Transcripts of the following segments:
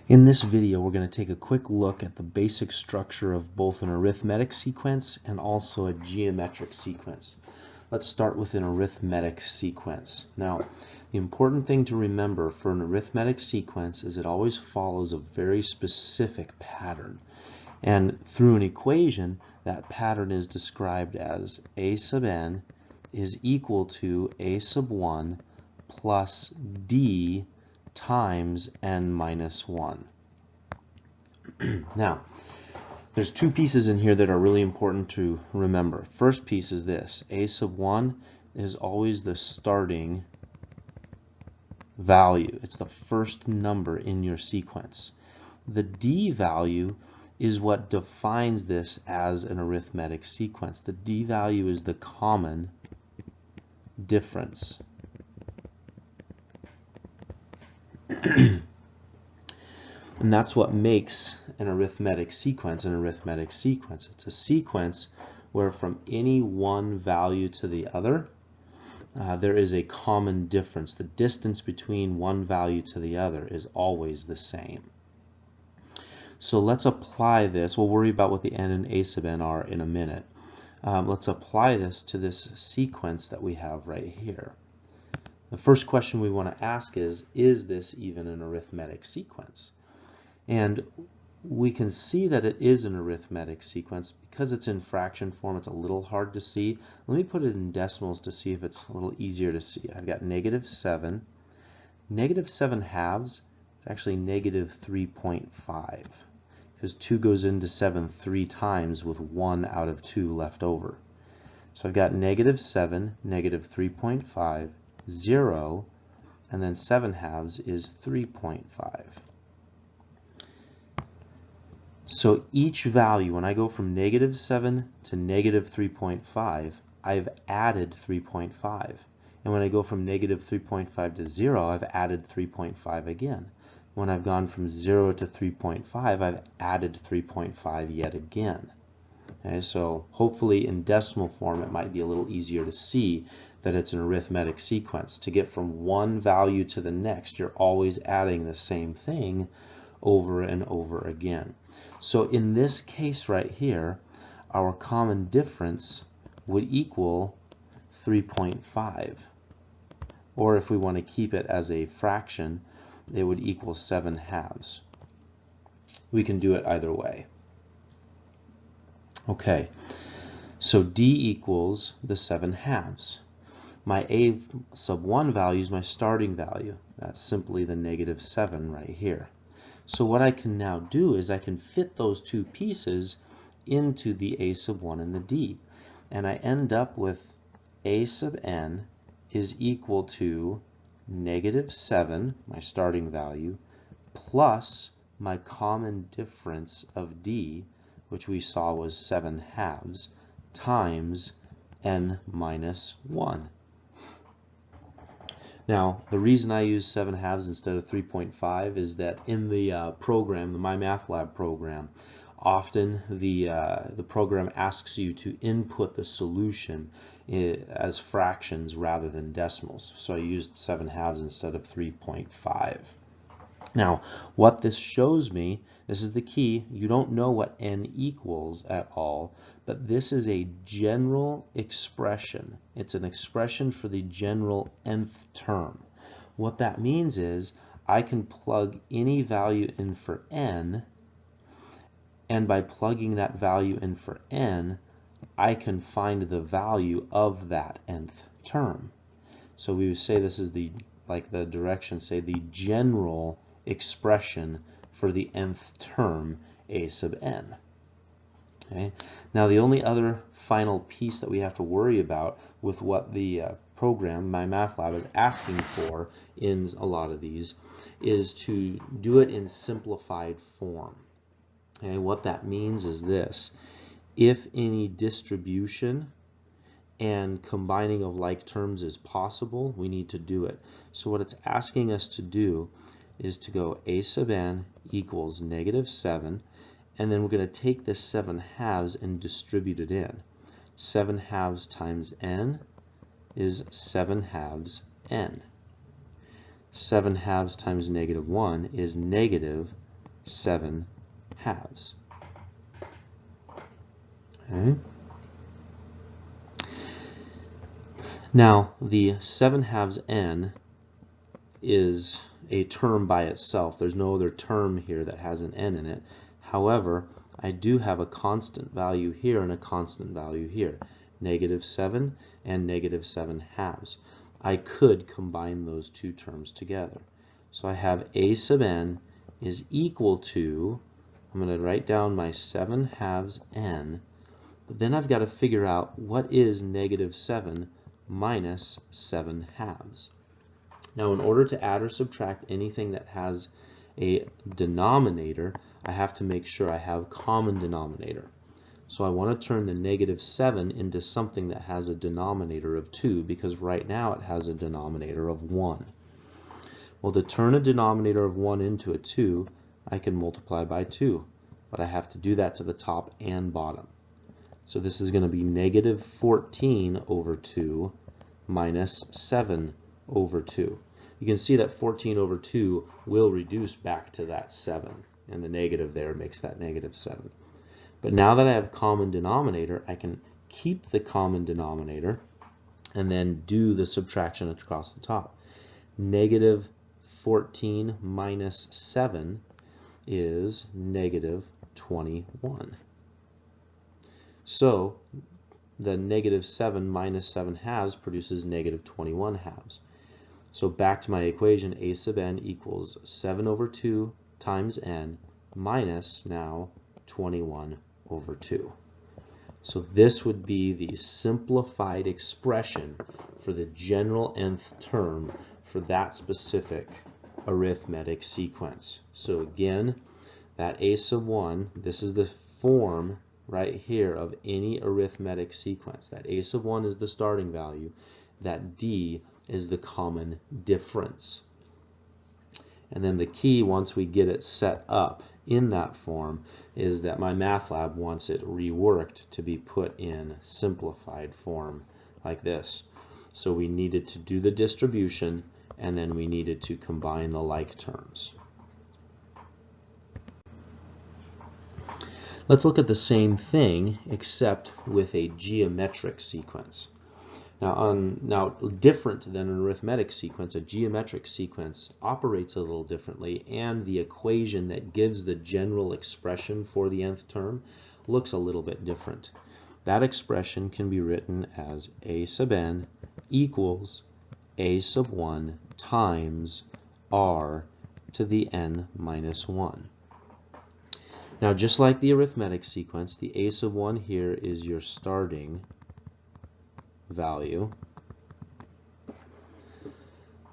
In this video, we're going to take a quick look at the basic structure of both an arithmetic sequence and also a geometric sequence. Let's start with an arithmetic sequence. Now, the important thing to remember for an arithmetic sequence is it always follows a very specific pattern. And through an equation, that pattern is described as a sub n is equal to a sub 1 plus d times n minus 1. Now, there's two pieces in here that are really important to remember. First piece is this: a sub 1 is always the starting value. It's the first number in your sequence. The d value is what defines this as an arithmetic sequence. The d value is the common difference. And that's what makes an arithmetic sequence an arithmetic sequence. It's a sequence where from any one value to the other, there is a common difference. The distance between one value to the other is always the same. So let's apply this. We'll worry about what the n and a sub n are in a minute. Let's apply this to this sequence that we have right here. The first question we want to ask is this even an arithmetic sequence? And we can see that it is an arithmetic sequence. Because it's in fraction form, it's a little hard to see. Let me put it in decimals to see if it's a little easier to see. I've got -7. -7 halves is actually -3.5, because 2 goes into 7 3 times with 1 out of 2 left over. So I've got -7, -3.5, 0, and then 7 halves is 3.5. So each value, when I go from -7 to -3.5, I've added 3.5. And when I go from -3.5 to 0, I've added 3.5 again. When I've gone from 0 to 3.5, I've added 3.5 yet again. Okay, so hopefully in decimal form it might be a little easier to see that it's an arithmetic sequence. To get from one value to the next, you're always adding the same thing over and over again. So in this case right here, our common difference would equal 3.5. Or if we want to keep it as a fraction, it would equal 7 halves. We can do it either way. Okay, so d equals the 7 halves. My a sub 1 value is my starting value. That's simply the -7 right here. So what I can now do is I can fit those two pieces into the a sub 1 and the d. And I end up with a sub n is equal to -7, my starting value, plus my common difference of d, which we saw was 7 halves, times n minus 1. Now, the reason I use 7 halves instead of 3.5 is that in the program, the MyMathLab program, often the program asks you to input the solution as fractions rather than decimals. So I used 7 halves instead of 3.5. Now, what this shows me, this is the key, you don't know what n equals at all, but this is a general expression. It's an expression for the general nth term. What that means is I can plug any value in for n, and by plugging that value in for n, I can find the value of that nth term. So we would say this is the, like the directions say, the general expression for the nth term, a sub n. Okay. Now the only other final piece that we have to worry about with what the program, MyMathLab, is asking for in a lot of these is to do it in simplified form. Okay. What that means is this: if any distribution and combining of like terms is possible, we need to do it. So what it's asking us to do is to go a sub n equals -7, and then we're going to take this 7 halves and distribute it in. 7 halves times n is 7 halves n. 7 halves times -1 is 7 halves. Okay. Now, the 7 halves n is a term by itself. There's no other term here that has an n in it. However, I do have a constant value here and a constant value here, -7 and -7 halves. I could combine those two terms together. So I have a sub n is equal to, I'm going to write down my 7 halves n, but then I've got to figure out what is -7 minus 7 halves. Now, in order to add or subtract anything that has a denominator, I have to make sure I have common denominator. So I want to turn the -7 into something that has a denominator of 2, because right now it has a denominator of 1. Well, to turn a denominator of 1 into a 2, I can multiply by 2, but I have to do that to the top and bottom. So this is going to be -14 over 2 minus 7 over 2. You can see that 14 over 2 will reduce back to that 7, and the negative there makes that -7. But now that I have common denominator, I can keep the common denominator and then do the subtraction across the top. -14 minus 7 is -21. So the -7 minus 7 halves produces -21 halves. So back to my equation, a sub n equals 7 over 2 times n minus now 21 over 2. So this would be the simplified expression for the general nth term for that specific arithmetic sequence. So again, that a sub 1, this is the form right here of any arithmetic sequence. That a sub 1 is the starting value. That d is the common difference. And then the key, once we get it set up in that form, is that MyMathLab wants it reworked to be put in simplified form like this. So we needed to do the distribution, and then we needed to combine the like terms. Let's look at the same thing, except with a geometric sequence. Now, different than an arithmetic sequence, a geometric sequence operates a little differently, and the equation that gives the general expression for the nth term looks a little bit different. That expression can be written as a sub n equals a sub 1 times r to the n minus 1. Now, just like the arithmetic sequence, the a sub 1 here is your starting value.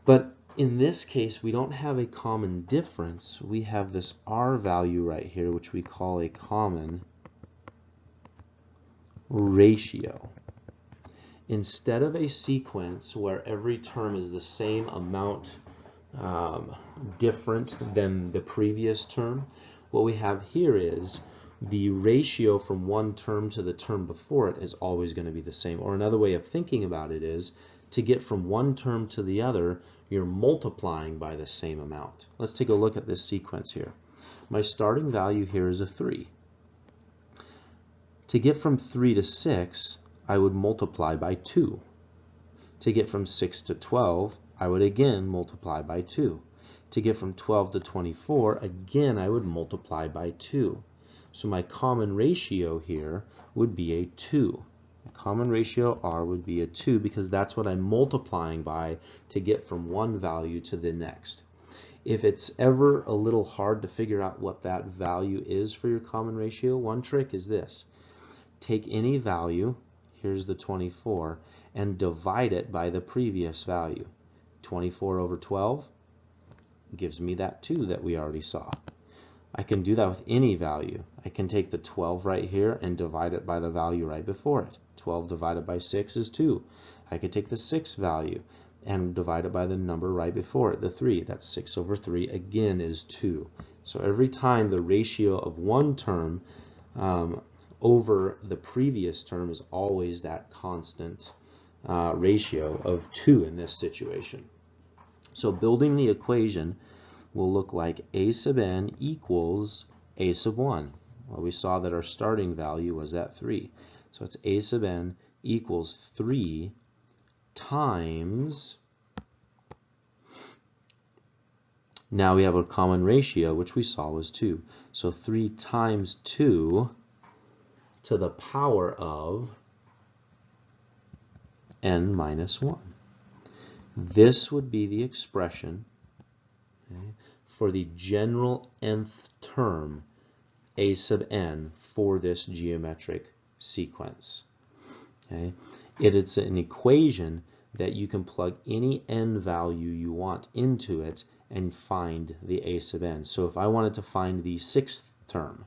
But in this case, we don't have a common difference. We have this r value right here, which we call a common ratio. Instead of a sequence where every term is the same amount different than the previous term, what we have here is the ratio from one term to the term before it is always going to be the same. Or another way of thinking about it is, to get from one term to the other, you're multiplying by the same amount. Let's take a look at this sequence here. My starting value here is a 3. To get from 3 to 6, I would multiply by 2. To get from 6 to 12, I would again multiply by 2. To get from 12 to 24, again I would multiply by 2. So my common ratio here would be a 2. My common ratio r would be a 2, because that's what I'm multiplying by to get from one value to the next. If it's ever a little hard to figure out what that value is for your common ratio, one trick is this. Take any value, here's the 24, and divide it by the previous value. 24 over 12 gives me that 2 that we already saw. I can do that with any value. I can take the 12 right here and divide it by the value right before it. 12 divided by 6 is 2. I could take the 6 value and divide it by the number right before it, the 3. That's 6 over 3, again, is 2. So every time the ratio of one term over the previous term is always that constant ratio of 2 in this situation. So building the equation will look like a sub n equals a sub 1. Well, we saw that our starting value was at 3. So it's a sub n equals 3 times, now we have a common ratio, which we saw was 2. So 3 times 2 to the power of n minus 1. This would be the expression, okay, for the general nth term, a sub n, for this geometric sequence. Okay? It's an equation that you can plug any n value you want into it and find the a sub n. So if I wanted to find the sixth term,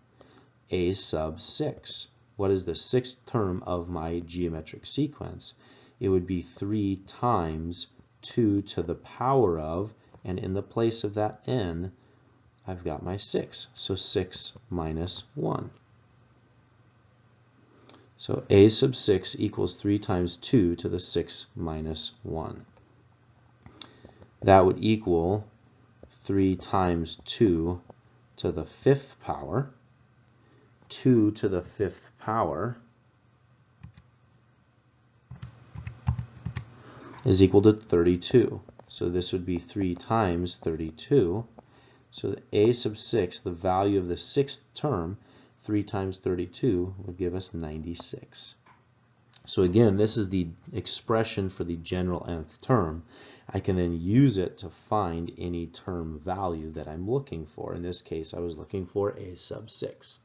a sub 6, what is the sixth term of my geometric sequence? It would be 3 times 2 to the power of, and in the place of that n, I've got my 6. So 6 minus 1. So a sub 6 equals 3 times 2 to the 6 minus 1. That would equal 3 times 2 to the 5th power. 2 to the 5th power is equal to 32. So this would be 3 times 32. So the a sub 6, the value of the sixth term, 3 times 32 would give us 96. So again, this is the expression for the general nth term. I can then use it to find any term value that I'm looking for. In this case, I was looking for a sub 6.